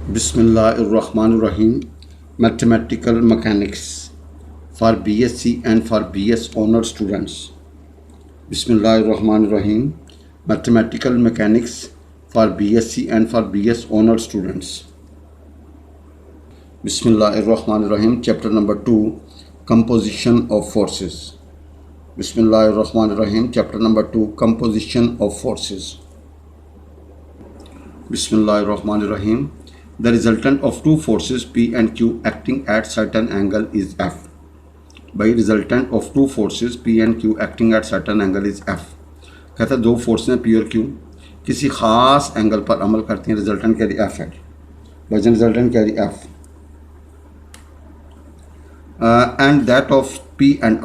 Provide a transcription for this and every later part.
Bismillahirrahmanirrahim. Mathematical Mechanics for BSc and for BS honor students. Bismillahirrahmanirrahim. Mathematical Mechanics for BSc and for BS honor students. Bismillahirrahmanirrahim. Chapter number 2, Composition of Forces. Bismillahirrahmanirrahim. Chapter number 2, Composition of Forces. Bismillahirrahmanirrahim. The resultant of two forces P and Q acting at certain angle is F. By resultant of two forces P and Q acting at certain angle is F. कहता है दो force हैं P और Q किसी ख़ास angle पर अमल करती हैं, रिजल्टेंट कह रही F है, वजन रिजल्टेंट कह रही F. And that of P and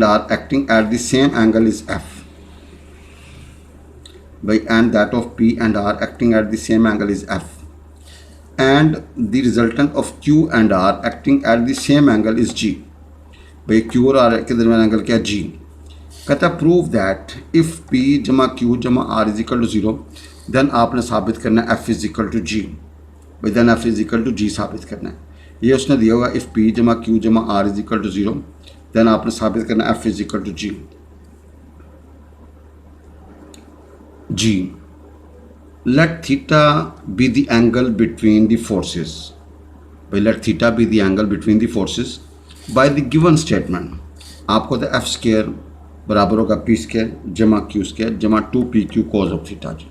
R acting at the same angle is F. And that of P and R acting at the same angle is F. And the resultant of Q and R acting at the same angle is G. भाई Q और R के दरमियान angle क्या G. कहता prove that if P जमा Q जमा R is equal to 0 then आपने साबित करना है F is equal to G. भाई then F is equal to G साबित करना है. ये उसने दिया होगा इफ़ P जमा Q जमा R is equal to 0 then आपने साबित करना है F is equal to G. G. Let theta be the angle between the forces. Let theta be the angle between the forces by the given statement. आपको तो F square बराबर होगा P square जमा Q square जमा 2PQ cos of theta जी.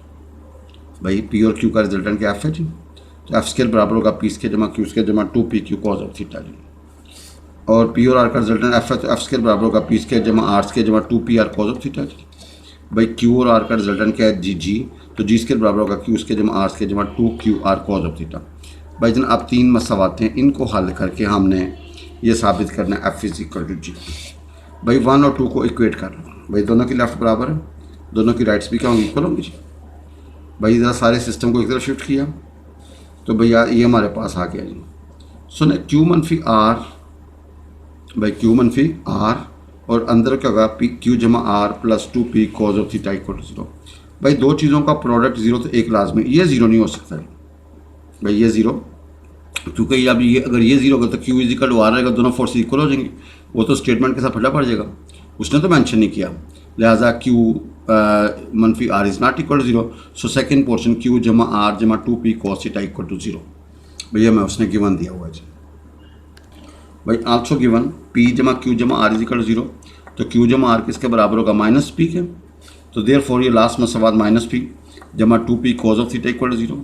भाई P और Q का resultant क्या F है जी, तो F स्केयर बराबर होगा P स्केयर जमा Q स्केयर जमा 2PQ cos ऑफ थीटा जी. और P और R का रिजल्टेंट F है, तो F स्केयर बराबर होगा P स्केयर जमा R स्केयर जमा 2PR cos ऑफ थीटा जी. भाई Q और R का रिजल्टेंट क्या है जी, तो जी स्केयर बराबर होगा Q स्केयर जमा R स्केयर जमा 2QR cos ऑफ थीटा. भाई जन अब तीन मसवाते हैं, इनको हल करके हमने ये साबित करना है F is equal to G. भाई 1 और 2 को इक्वेट कर लो. भाई दोनों की लेफ्ट बराबर है, दोनों की राइट्स भी क्या होंगी, इक्वल होंगी जी. भाई ज़रा सारे सिस्टम को एक तरफ शिफ्ट किया तो भैया ये हमारे पास आ गया जी. सुने Q मनफी R, भाई Q मनफी R और अंदर क्या होगा P Q जमा R plus 2P cos of theta equal to 0. भाई दो चीज़ों का प्रोडक्ट जीरो तो एक लाजमी, ये ज़ीरो नहीं हो सकता है भाई, ये ज़ीरो, क्योंकि अब ये अगर ये ज़ीरो होगा तो Q is equal to R रहेगा, दोनों फोर्स इक्वल हो जाएंगे. वो तो स्टेटमेंट के साथ फटा पड़ जाएगा, उसने तो मेंशन नहीं किया. लिहाजा Q मनफी R is not equal to 0. So second portion Q जमा R जमा 2P cos theta equal to 0. भैया मैं उसने गिवन दिया हुआ है जी. भाई आल्सो गिवन P जमा Q जमा R इज इक्वल टू 0, तो Q जमा R किसके बराबर होगा माइनस P के, तो देयर फॉर ये लास्ट मसवाद माइनस P जमा 2P cos of theta equal to 0.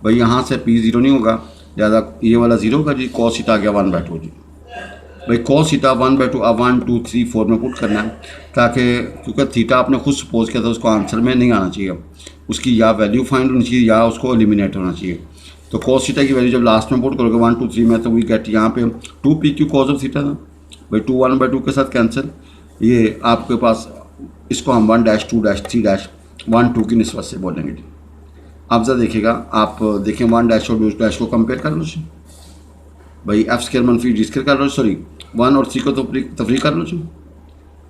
भाई यहाँ से P 0 नहीं होगा, ज़्यादा ये वाला 0 होगा जी. cos थीटा आ गया 1/2 जी. भाई cos थीटा 1/2 अब 1 2 3 4 में पुट करना है, ताकि क्योंकि थीटा आपने खुद सपोज किया था उसको आंसर में नहीं आना चाहिए, उसकी या वैल्यू फाइंड होनी चाहिए या उसको एलिमिनेट होना चाहिए. तो cos थीटा की वैल्यू जब लास्ट में पुट करोगे 1 2 3 में, तो वी गेट यहाँ पे 2PQ cos ऑफ थीटा था. भाई 2 1/2 के साथ कैंसिल, ये आपके पास इसको हम 1 डैश 2 डैश 3 डैश 1 2 की निस्बत से बोलेंगे जी. आप ज़रा देखिएगा, आप देखें 1 डैश और 2 डैश को कंपेयर कर लो जी. भाई F स्केयर मनफी G स्केयर कर लो, सॉरी 1 और 3 को तफरीक कर लो जी.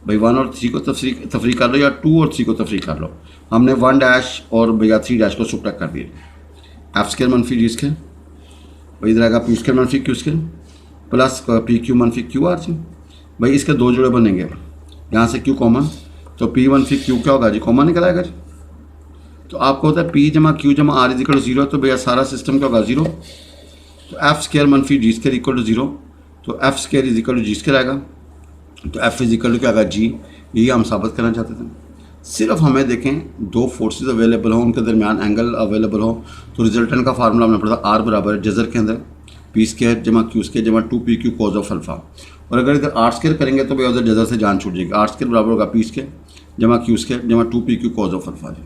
भाई 1 और 3 को तफरीक कर लो या 2 और 3 को तफरीक कर लो. हमने 1 डैश और भैया 3 डैश को सुब्ट्रैक्ट कर दिए. F स्केयर मनफी G स्केयर, भाई इधर आएगा P स्केयर मनफी Q स्केयर प्लस PQ मनफी QR जी. भाई इसके दो जोड़े बनेंगे, यहाँ से Q कॉमन, तो P मनफी Q क्या होगा जी, कॉमन निकल आएगा जी. तो आपको होता है P जमा Q जमा R इज इक्वल टू 0, तो भैया सारा सिस्टम क्या होगा 0. तो F स्केयर मनफी G स्केयर इक्वल टू 0, तो F square is equal to G square आएगा, तो F इज इक्वल टू क्या आएगा G. यही हम साबित करना चाहते थे. सिर्फ हमें देखें दो फोर्सेस अवेलेबल हो, उनके दरमियान एंगल अवेलेबल हो, तो रिजल्टेंट का फार्मूला हमने पढ़ा R बराबर है जजर के अंदर P स्केयर जमा Q स्केयर जमा 2PQ cos ऑफ अल्फा. और अगर इधर R स्केयर करेंगे तो भैया उधर जजर से जान छूट जाएगी. R स्केयर बराबर होगा P स्केयर जमा Q स्केयर जमा 2PQ cos ऑफ अल्फा.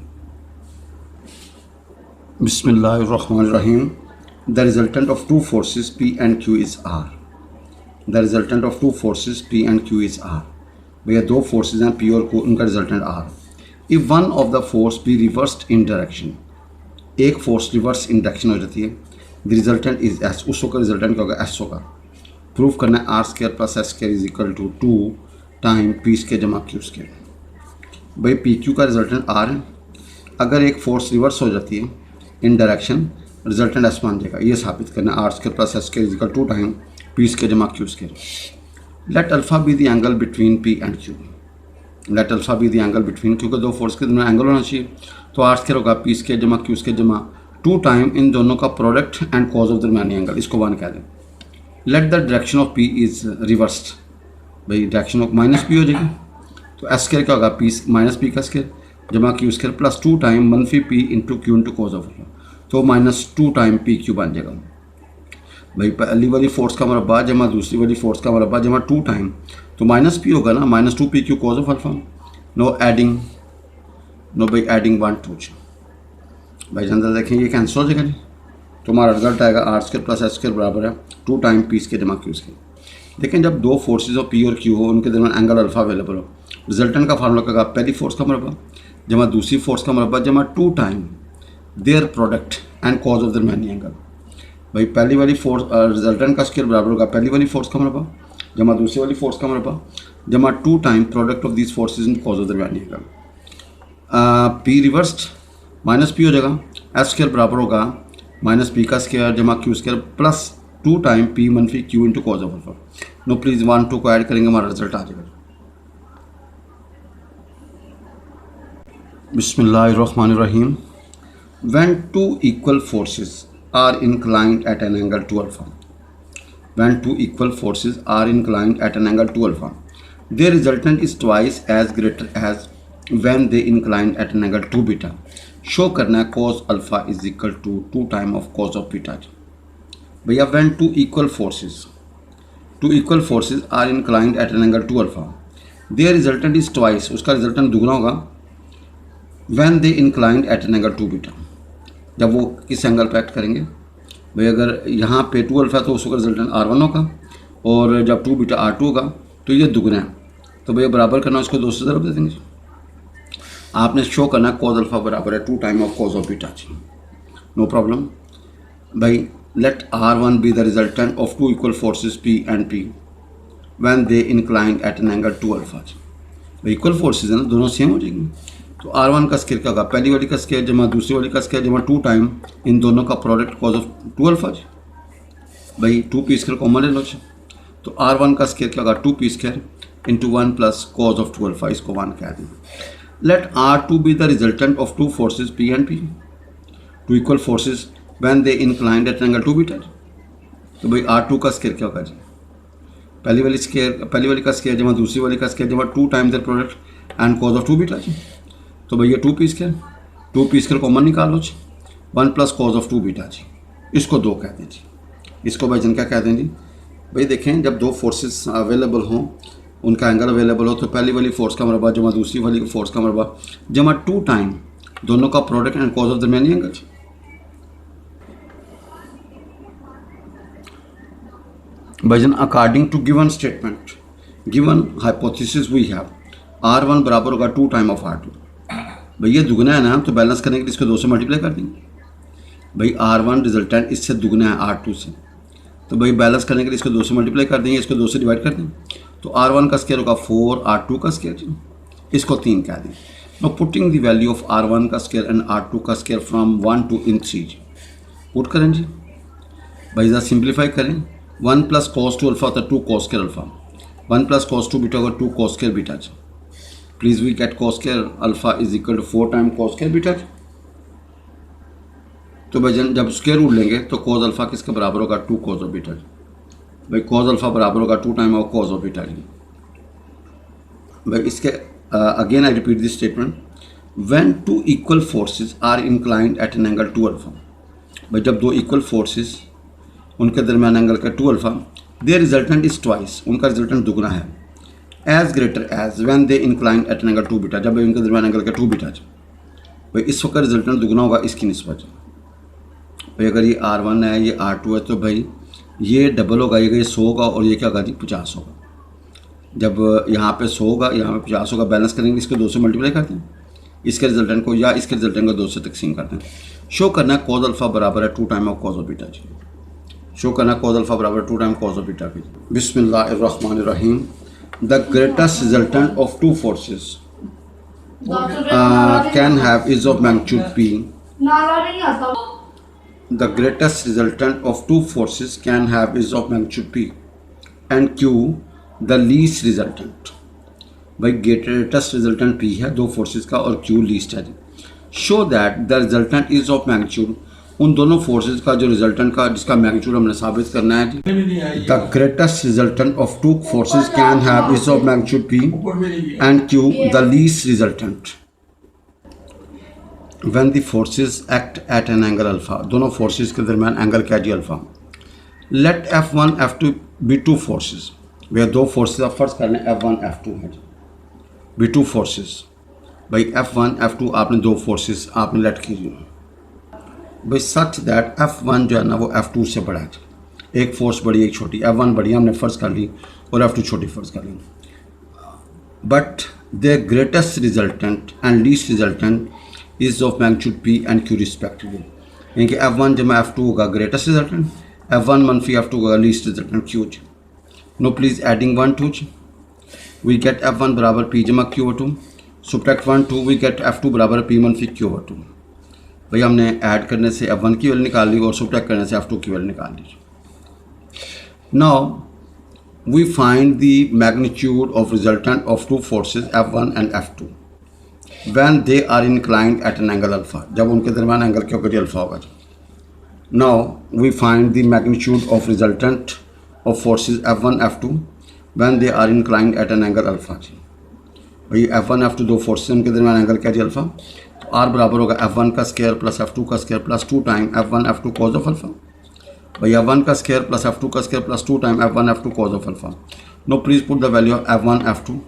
बिस्मिल्लाहिर्रहमानिर्रहीम. The resultant of two forces P and Q is R. The resultant of two forces P and Q is R. भैया दो फोर्सेज हैं P और Q, उनका resultant R. If one of the force be reversed in direction, एक force reverse इन direction हो जाती है, the resultant is S. उस का रिजल्टेंट क्या होगा S होगा. प्रूफ करना है R square plus S square is equal to 2 time P square जमा Q स्केयर. भाई PQ का रिजल्टेंट R है. अगर एक फोर्स रिवर्स हो जाती है इन डायरेक्शन रिजल्टेंट एस मान जाएगा। ये साबित करना R square plus S square equal to time P square जमा Q square. Let alpha be the angle between P and Q. Let alpha be the angle between, क्योंकि दो फोर्स के दरमियान एंगल होना चाहिए, तो आर स्क्वायर होगा P square जमा क्यू स्क्वायर जमा टू टाइम इन दोनों का प्रोडक्ट एंड कॉज ऑफ दरमियानी एंगल, इसको वन कह दें। Let the direction of P is reversed, भाई डायरेक्शन ऑफ माइनस पी हो जाएगी, तो एस स्क्वायर क्या होगा पी माइनस पी का स्क्वायर जमा Q square plus two time मनफी P into Q into cos of, तो minus two time P Q बन जाएगा। भाई पहली वाली फोर्स का मरबा जमा दूसरी वाली फोर्स का मरबा जमा टू टाइम, तो माइनस पी होगा ना, minus two P Q cos of alpha. No adding, no भाई एडिंग वन टू भाई अंदर देखें ये कैंसिल हो जाएगा जी, तो हमारा रिजल्ट आएगा R square plus S square बराबर है टू टाइम पी स्क्वायर जमा क्यू स्क्वायर। देखें जब दो फोर्सेज हो पी और क्यू हो, उनके दरमियान एंगल अल्फा अवेलेबल हो, रिजल्टेंट का फार्मूला का पहली फोर्स का मरबा जमा दूसरी फोर्स का मरबा जमा two time their product and cos of दरमियानी एंगल। भाई पहली वाली फोर्स रिजल्टेंट का स्क्वायर बराबर होगा पहली वाली फोर्स का मरबा जमा दूसरी वाली फोर्स का मरबा जमा two time product of this forces and cos of दरमियानी angle. P reversed minus P हो जाएगा, एस स्क्वायर बराबर होगा माइनस पी का स्क्वायर जमा Q square plus two time P मनफी Q into cos of alpha. No please one two को add करेंगे हमारा रिजल्ट आ जाएगा। बिस्मिल्लाहिर्रहमानिर्रहीम। When two equal forces are inclined at an angle to alpha, when two equal forces are inclined at an angle to alpha, their resultant is twice as greater as when they inclined at an angle to beta. Show करना है cos alpha is equal to two time of cos of beta। भैया when two equal forces are inclined at an angle to alpha, their resultant is twice, उसका resultant दुगना होगा when they inclined at an angle to beta, जब वो किस angle पे act करेंगे। भाई अगर यहाँ पे टू अल्फा तो उसका रिजल्टेंट आर वन होगा, और जब टू बीटा आर टू होगा तो ये दुगना है, तो भैया बराबर करना उसको दो से ज़रूर दे देंगे। आपने शो करना कॉज अल्फा बराबर है two time of cos of beta. No problem. भाई let R one be the resultant of two equal forces P and P when they inclined at an angle two alpha. भाई equal forces है ना, दोनों same हो जाएंगे, तो R one का square क्या होगा पहली वाली का स्क्वायर जमा दूसरी वाली का स्क्वायर जमा टू टाइम इन दोनों का product cos of two alpha. भाई टू पी स्क्वायर कॉमन ले लो, तो आर वन का स्क्वायर क्या होगा two P square into one plus cos of two alpha, इसको वन कह दें। Let R to be the resultant of two forces P and P, two equal forces when they inclined at angle two beta. तो भाई are two का square क्या होगा जी पहली वाली का स्क्वायर जमा दूसरी वाली का स्क्वायर जमा two time their product and cos of two beta जी। तो भैया टू पी स्क्वायर कॉमन निकाल लो जी, one plus cos of two beta जी, इसको दो कह दें जी। इसको भाई जन क्या कह दें जी। भाई देखें जब दो फोर्सेस अवेलेबल हों, उनका एंगल अवेलेबल हो, तो पहली वाली फोर्स का मरबा जमा दूसरी वाली फोर्स का मरबा जमा टू टाइम दोनों का प्रोडक्ट एंड कॉज ऑफ दरमियानी एंगल। भाई जन according to given statement, given hypothesis we have R one बराबर होगा two time of R two. भैया दुगना है ना, तो बैलेंस करने के लिए इसको दो से मल्टीप्लाई कर देंगे। भाई आर वन रिजल्टेंट इससे दुगना है आर टू से, तो भाई बैलेंस करने के लिए इसको दो से मल्टीप्लाई कर देंगे, इसको दो से डिवाइड कर देंगे, तो आर वन का स्क्वायर होगा फोर, आर टू का स्क्वायर इसको तीन कह दें। No putting the value of R one का स्क्वायर एंड आर टू का square from one two in three put करें जी। भाई ज़रा सिंप्लीफाई करें, one plus cos two alpha होता है two cos square alpha, one plus cos two beta होगा two cos square beta. Please we get cos square alpha is equal to four time cos square beta. तो भाई जब square root लेंगे तो cos alpha किसके बराबर होगा two cos of beta. भाई कॉस अल्फा बराबर होगा two time of cos of beta. भाई इसके again I repeat this statement, when two equal forces are inclined at an angle two alpha. भाई जब दो इक्वल फोर्सेस उनके दरमियान एंगल का two alpha, their resultant is twice, उनका resultant दुगना है, as greater as when they inclined at an angle two beta, जब इनके दरमियान एंगल का टू बीटा। भाई इस वक्त रिजल्टेंट दुगना होगा इसकी निस्बत। भाई अगर ये आर वन है ये आर टू है, तो भाई ये डबल होगा, ये 100 होगा और ये क्या होगा जी 50 होगा। जब यहाँ पे 100 होगा यहाँ पे 50 होगा, बैलेंस करेंगे, इसको दो से मल्टीप्लाई करते हैं, इसके रिजल्टेंट को या इसके रिजल्टेंट को दो से तकसीम करते हैं। शो करना है कॉज अल्फा बराबर है two time of cos of beta जी। शो करना कॉज अल्फा बराबर two time cos of beta की। बिस्मिल्लाहिर्रहमानिर्रहीम। The greatest resultant of two forces can have is of magnitude p the greatest resultant of two forces can have is of magnitude P and Q the least resultant. भाई greatest resultant P है दो forces का और Q least है. Show that the resultant is of magnitude उन दोनों forces का जो resultant का जिसका magnitude हमने साबित करना है. The greatest resultant of two forces can have is of magnitude P and Q the least resultant. When the forces act at an angle alpha, दोनों forces के दरमियान एंगल क्या जी alpha. Let F1 F2 be two forces. वे दो forces आप फर्ज कर लें F1 F2 है जी. Be two forces. भाई F1 F2 आपने दो forces आपने लेट कीजिए. भाई such that F1 जो है ना वो F2 से बड़ा है. एक force बड़ी एक छोटी. F1 बड़ी हमने फर्ज कर ली और F2 छोटी फर्ज कर ली. But their greatest resultant and least resultant is of magnitude P and Q respectively. यानी कि F1 जमा F2 होगा greatest resultant, F1 मनफी F2 होगा least resultant Q. Now please adding 1 2 we get F1 बराबर P जमा Q over 2. Subtract 1 2 we get F2 बराबर P मनफी Q over 2. भाई हमने ऐड करने से F1 की वैल्यू निकाल ली और subtract करने से F2 की वैल्यू निकाल ली. Now we find the magnitude of resultant of two forces F1 and F2. when they are inclined at an angle alpha, जब उनके दरमियान एंगल क्या होगा अल्फा होगा. Now we find the magnitude of resultant of forces F1 F2 when they are inclined at an angle alpha. भाई F1 F2 दो forces उनके दरमियान एंगल क्या जी अल्फा. तो R बराबर होगा F1 का स्क्वायर प्लस F2 का square plus 2 time F1 F2 cos of alpha. भाई F1 का स्क्वायर प्लस F2 का square plus 2 time F1 F2 cos of alpha. No please put the value of F1 F2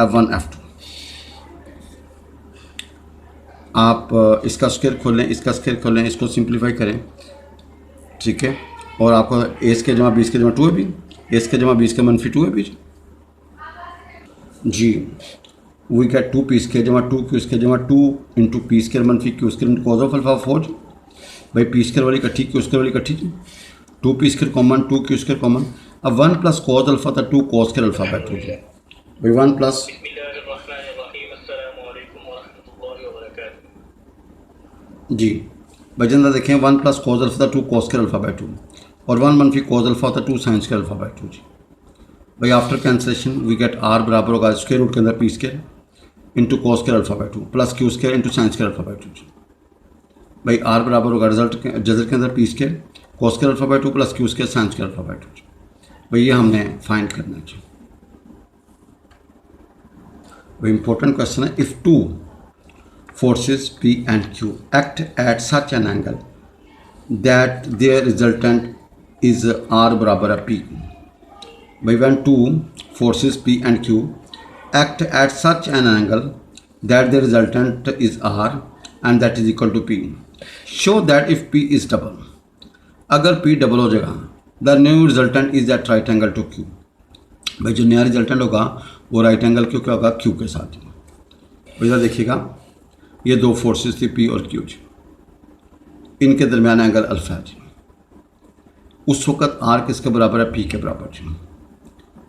F1 F2. आप इसका square खोलें इसका square खोलें इसको simplify करें. ठीक है. और आपको ए स्क्वायर जमा बी स्क्वायर जमा 2 है भी ए स्क्वायर जमा बी स्क्वायर मनफी 2 है भी जी. वी गेट 2 पी स्क्वायर जमा 2 क्यू स्क्वायर जमा 2 इंटू पी स्क्वायर मनफी Q square into cos of alpha 4. भाई पी स्क्वायर वाली इकट्ठी क्यू स्क्वायर वाली इकट्ठी 2 P square common 2 Q square common. अब 1 प्लस कॉस अल्फा था 2 कॉस स्क्वायर अल्फा बाय 2 भाई 1 प्लस जी बजंदा देखें 1 प्लस कॉस अल्फा था 2 कॉस स्क्वायर अल्फा बाय 2 और 1 मनफी कॉस अल्फा होता 2 साइन स्क्वायर अल्फा बाय 2 जी. भाई after cancellation we get R बराबर होगा स्क्वायर रूट के अंदर P square into cos square alpha by 2 प्लस Q square into sine square alpha by 2 जी. भाई आर बराबर होगा रिजल्ट के जजर के अंदर P square cos square alpha by 2 प्लस Q square sine square alpha by 2 जी. भाई ये हमने फाइंड करना है जी. भाई इंपॉर्टेंट क्वेश्चन है. If two forces P and Q act at such an angle that their resultant is R बराबर है P. By when two forces P and Q act at such an angle that their resultant is R and that is equal to P, show that if P is double, अगर P double हो जाएगा the new resultant is at right angle to Q. भाई जो नया resultant होगा वो right angle क्यों क्या होगा Q के साथ. भाई देखिएगा ये दो फोर्सेस थी P और Q जी. इनके दरमियान एंगल अल्फा जी. उस वक़्त R किसके बराबर है P के बराबर जी.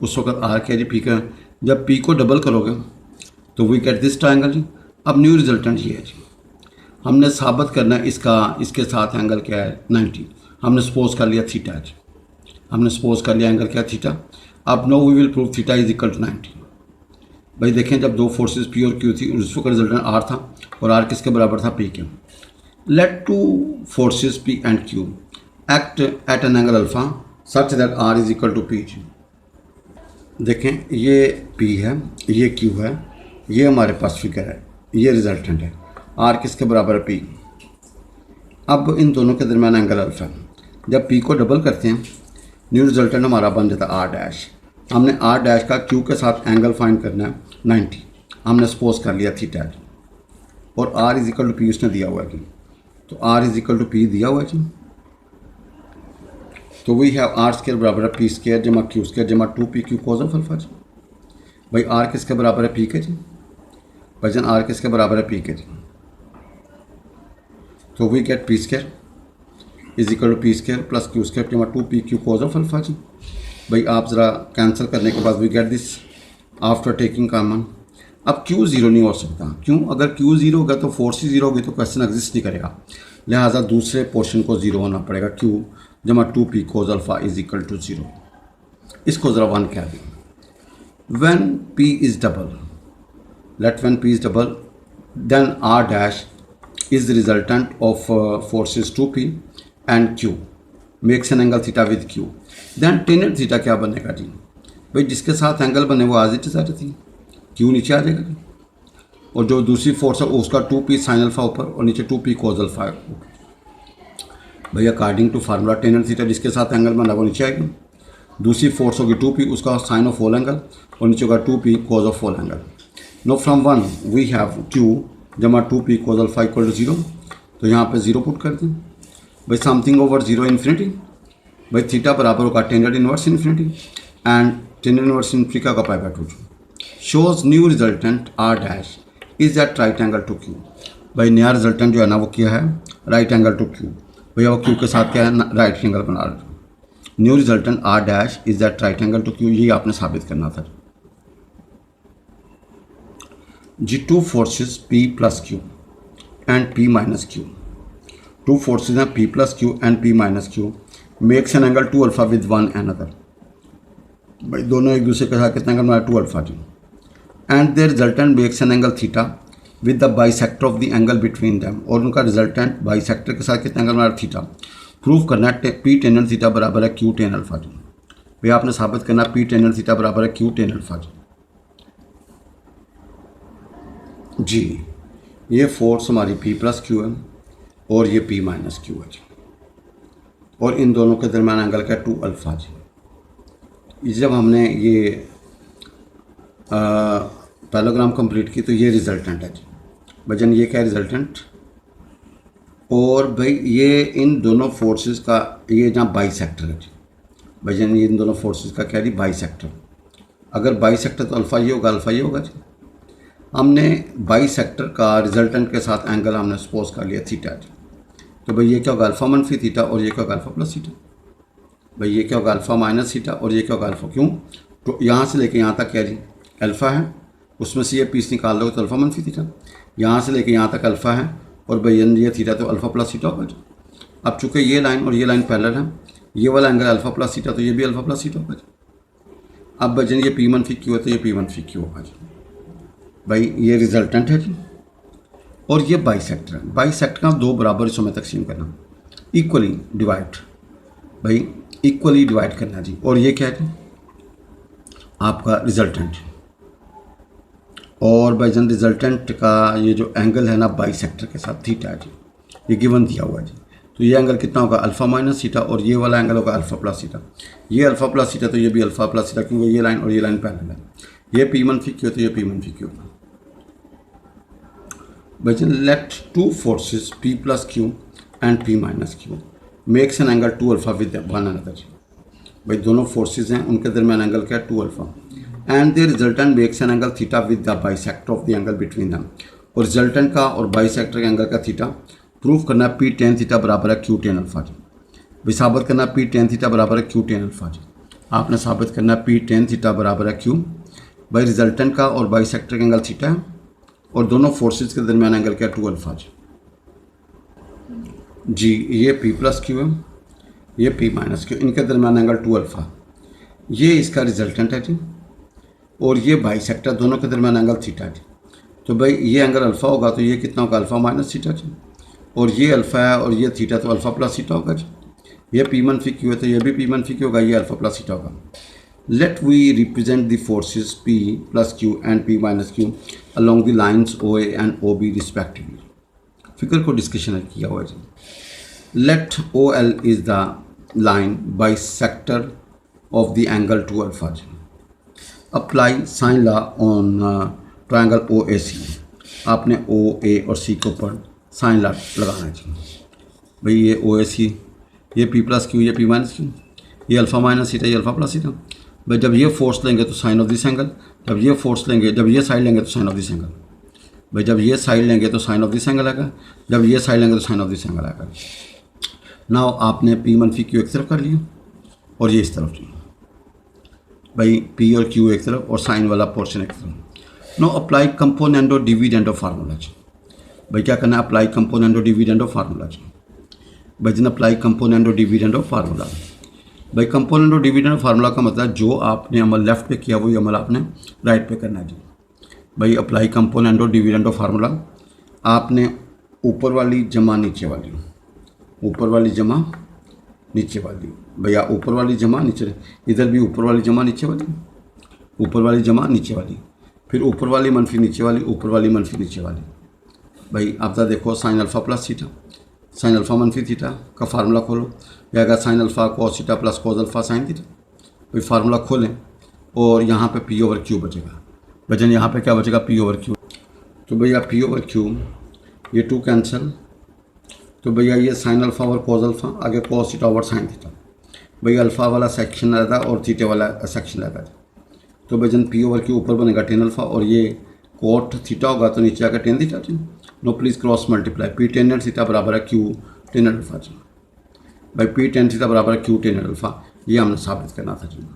उस वक़्त R क्या जी P का. जब P को डबल करोगे तो वी गेट दिस ट्रायंगल जी. अब न्यू रिजल्टेंट ये है जी. हमने साबित करना है इसका इसके साथ एंगल क्या है 90. हमने सपोज कर लिया थीटा जी. हमने सपोज कर लिया एंगल क्या थीटा. अब no we will prove theta is equal to 90. भाई देखें जब दो फोर्सेस P और Q थी उस वक्त रिजल्टेंट R था और R किसके बराबर था P के. Let two forces P and Q act at an angle alpha such that R is equal to P. देखें ये P है ये Q है ये हमारे पास फिगर है ये रिजल्टेंट है. R किसके बराबर है P. अब इन दोनों के दरमियान एंगल अल्फा. जब P को डबल करते हैं न्यू रिजल्टेंट हमारा बन जाता है R डैश. हमने R डैश का Q के साथ एंगल फाइंड करना है 90. हमने सपोज कर लिया थीटा और R is equal to P उसने दिया हुआ है कि तो R is equal to P दिया हुआ है जी. तो वी हैव R स्क्वायर बराबर है P स्क्वायर जमा Q स्क्वायर जमा 2PQ कॉस ऑफ अल्फा जी. भाई R किसके बराबर है P के जी. वजन R किसके बराबर है P के जी. तो we get P square is equal to P square plus Q square जमा 2PQ कॉस ऑफ अल्फा जी. भाई आप ज़रा कैंसिल करने के बाद we get this after taking common अब Q ज़ीरो नहीं हो सकता, क्यों? अगर Q ज़ीरो होगा तो फोर्स ही ज़ीरो होगी तो क्वेश्चन एग्जिस्ट नहीं करेगा, लिहाजा दूसरे पोर्शन को ज़ीरो होना पड़ेगा। Q जमा 2p cos alpha is equal to zero. इसको ज़रा 1 कह दें। when P is double, let when P is double, then R dash is the resultant of forces 2P and Q makes an angle theta with Q, then tan theta क्या बनेगा जी? भाई जिसके साथ angle बने वो आज इट थी, Q नीचे आ जाएगा जी, और जो दूसरी फोर्स है उसका 2P साइन अल्फा ऊपर और नीचे 2P कोज अल्फा ऊपर। भाई according to formula tan theta जिसके साथ एंगल बना वो नीचे आएगी, दूसरी फोर्स होगी 2P उसका साइन ऑफ होल एंगल और नीचे होगा 2P cos of whole angle. No from 1 we have Q जमा 2P cause alpha equal to 0, तो यहाँ पे 0 पुट कर दें। भाई समथिंग ओवर 0 इन्फिनिटी, भाई थीटा बराबर होगा tan inverse infinity and tan inverse infinity का pi by 2 shows new resultant R dash is that right angle to Q। भाई नया रिजल्टेंट जो है ना वो क्या है? Right angle to Q। भैया वो Q के साथ क्या है? राइट एंगल बना रहे। New resultant R dash is that right angle to Q, यही आपने साबित करना था जी। Two forces P plus Q and P minus Q, two forces हैं P plus Q and P minus Q makes an angle 2 alpha with one another. भाई दोनों एक दूसरे के साथ कितना एंगल बना? 2 अल्फा जी। And their resultant makes an angle theta with the bisector of the angle between them, और उनका रिजल्टेंट बाइसेक्टर के साथ कितना एंगल बना? थीटा। प्रूफ करना है P tan थीटा बराबर है Q tan अल्फा जी। भैया आपने साबित करना P tan थीटा बराबर है Q tan अल्फा जी। ये फोर्स हमारी P प्लस Q है और ये P माइनस Q है जी, और इन दोनों के दरमियान एंगल का 2 अल्फा जी। जब हमने ये पैराग्राम कंप्लीट की तो ये रिजल्टेंट है जी। भजन ये क्या है? रिजल्टेंट। और भाई ये इन दोनों फोर्सेस का ये जहाँ बाइसेक्टर है जी, भजन ये इन दोनों फोर्सेस का क्या है? बाइसेक्टर। अगर बाइसेक्टर तो अल्फा ये होगा, अल्फा ये होगा जी। हमने बाइसेक्टर का रिजल्टेंट के साथ एंगल हमने सपोज कर लिया थीटा जी, तो भाई ये क्या होगा? अल्फा मनफी थीटा और ये क्या होगा? Alpha plus theta. भाई ये क्या होगा? अल्फा माइनस थीटा और ये क्या होगा? अल्फा। क्यों? तो यहाँ से लेके यहाँ तक क्या जी? अल्फा है, उसमें से ये पीस निकाल लो तो अल्फा मनफी थीटा। यहाँ से लेके यहाँ तक अल्फा है और भाई ये थीटा तो अल्फा प्लस थीटा होगा जी। अब चूँकि ये लाइन और ये लाइन पैरेलल है, ये वाला एंगल अल्फा प्लस थीटा तो ये भी अल्फा प्लस थीटा होगा जी। अब भजन ये P मनफी Q है तो ये P मनफी Q होगा जी। भाई ये रिजल्टेंट है जी, और ये बाइसेक्टर है। बाइसेक्टर का दो बराबर हिस्सों में तकसीम करना, इक्वली डिवाइड, भाई इक्वली डिवाइड करना जी। और ये क्या है जी? आपका रिजल्टेंट। और भाईजान रिजल्टेंट का ये जो एंगल है ना बाइसेक्टर के साथ थीटा है जी, ये गिवन दिया हुआ है जी। तो ये एंगल कितना होगा? अल्फा माइनस थीटा, और ये वाला एंगल होगा अल्फा प्लस थीटा। ये अल्फा प्लस थीटा तो ये भी अल्फा प्लस थीटा, क्योंकि ये लाइन और ये लाइन पैरेलल है। ये P मनफी Q तो ये P मनफी Q होगा। भाईजान let two forces P plus Q and P minus Q makes an angle 2 alpha with one another. भाई दोनों फोर्सेस हैं उनके दरमियान एंगल क्या है? 2 alpha. And the resultant makes an angle theta with the bisector of the angle between them, और resultant का और बाइसेक्टर के एंगल का थीटा प्रूफ करना P tan थीटा बराबर है Q tan अल्फा जी। भाई साबित करना P tan थीटा बराबर है Q tan अल्फा जी। आपने साबित करना P tan थीटा बराबर है Q, भाई रिजल्टेंट का और बाइसेक्टर का एंगल थीटा है और दोनों फोर्सेस के दरमियान एंगल क्या? 2 अल्फा जी। ये P प्लस Q है, ये P माइनस Q, इनके दरमियान एंगल 2 अल्फा। ये इसका रिजल्टेंट है जी, और ये बाइसेक्टर, दोनों के दरमियान एंगल थीटा जी। तो भाई ये एंगल अल्फा होगा तो ये कितना होगा? अल्फा माइनस थीटा जी, और ये अल्फा है और ये थीटा तो अल्फा प्लस थीटा होगा जी। ये P मनफी Q है तो ये भी P मनफी Q होगा, ये अल्फा प्लस थीटा होगा। Let we represent the forces P plus Q and P minus Q along the lines OA and OB respectively. Figure को डिस्कशन किया हुआ जी। Let OL is the line bisector of the angle 2 alpha जी। Apply sine law on triangle OAC। आपने OA और C के ऊपर sign law लगाना है जी। भाई ये OAC, ये P प्लस Q, ये P माइनस Q, ये अल्फा माइनस थीटा, ये अल्फा प्लस थीटा। भाई जब ये फोर्स लेंगे तो साइन ऑफ दिस एंगल, जब ये फोर्स लेंगे, जब ये साइड लेंगे तो साइन ऑफ दिस एंगल। भाई जब ये साइड लेंगे तो साइन ऑफ दिस एंगल आएगा, जब ये साइड लेंगे तो साइन ऑफ दिस एंगल आएगा। नाउ आपने P मनफी Q एक तरफ कर लिया और ये इस तरफ जी। भाई P और Q एक तरफ और साइन वाला पोर्शन एक तरफ। नो अप्लाई कंपोनेंट और डिविडेंड ऑफ फार्मूला जी। भाई क्या करना है, अप्लाई कंपोनेंट और डिविडेंड ऑफ फार्मूला जी। भाई जिन अप्लाई कंपोनेंट और डिविडेंड ऑफ फार्मूला। भाई कंपोनेंट और डिविडेंड ऑफ फार्मूला का मतलब जो आपने अमल लेफ्ट पे किया वही अमल आपने राइट पे करना है जी। भाई अप्लाई कंपोनेंट और डिविडेंड ऑफ फार्मूला, आपने ऊपर वाली जमा नीचे वाली, ऊपर वाली जमा नीचे वाली, भैया ऊपर वाली जमा नीचे, इधर भी ऊपर वाली जमा नीचे वाली, ऊपर वाली जमा नीचे वाली, फिर ऊपर वाली मनफी नीचे वाली, ऊपर वाली मनफी नीचे वाली। भाई आप तो देखो sine alpha plus theta, sine alpha मनफी थीटा का फार्मूला खोलो, या अगर sine alpha cos theta plus cos alpha sine theta, भाई फार्मूला खोलें और यहाँ पे पी ओवर क्यू बचेगा। वजन यहाँ पे क्या बचेगा, पी ओवर क्यू। तो भैया पी ओवर क्यू, ये टू कैंसिल, तो भैया ये साइन अल्फ़ा और कॉस अल्फ़ा, आगे cos theta over sine theta. भैया अल्फ़ा वाला सेक्शन रहता है और थीटे वाला सेक्शन रहता है। तो भजन पी ओवर क्यू ऊपर बनेगा टेन अल्फ़ा और ये कोट थीटा होगा तो नीचे आकर tan theta. No please cross multiply, P tan theta बराबर है क्यू टेन अल्फ़ा। भाई पी टेन थीटा बराबर है क्यू टेन अल्फ़ा, ये हमने साबित करना था जी।